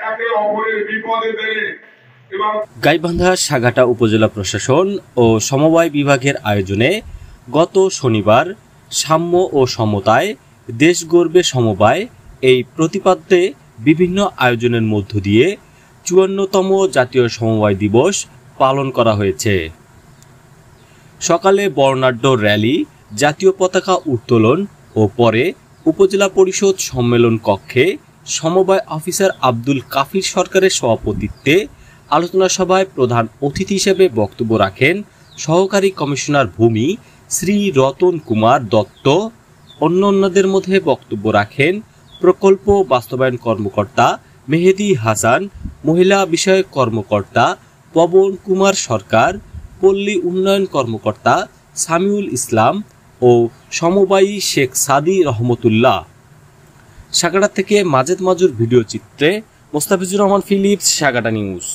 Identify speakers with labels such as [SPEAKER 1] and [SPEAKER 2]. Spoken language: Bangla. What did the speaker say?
[SPEAKER 1] একে অপরের বিপদে দেনে।
[SPEAKER 2] গাইবান্ধা সাঘাটা উপজেলা প্রশাসন ও সমবায় বিভাগের আয়োজনে গত শনিবার সাম্য ও সমতায় দেশ গড়বে সমবায় এই প্রতিপাদ্যে বিভিন্ন আয়োজনের মধ্য দিয়ে ৫৪তম জাতীয় সমবায় দিবস পালন করা হয়েছে। সকালে বর্ণাঢ্য র্যালি, জাতীয় পতাকা উত্তোলন ও পরে উপজেলা পরিষদ সম্মেলন কক্ষে সমবায় অফিসার আব্দুল কাফির সরকারের সভাপতিত্বে আলোচনা সভায় প্রধান অতিথি হিসেবে বক্তব্য রাখেন সহকারী কমিশনার ভূমি শ্রী রতন কুমার দত্ত। অন্যান্যদের মধ্যে বক্তব্য রাখেন প্রকল্প বাস্তবায়ন কর্মকর্তা মেহেদী হাসান, মহিলা বিষয়ক কর্মকর্তা পবন কুমার সরকার, পল্লী উন্নয়ন কর্মকর্তা সামিউল ইসলাম ও সমবায়ী শেখ সাদি রহমতুল্লাহ। সাঘাটা থেকে মাজেদ মাজুর ভিডিও চিত্রে মোস্তাফিজুর রহমান ফিলিপস, সাঘাটা নিউজ।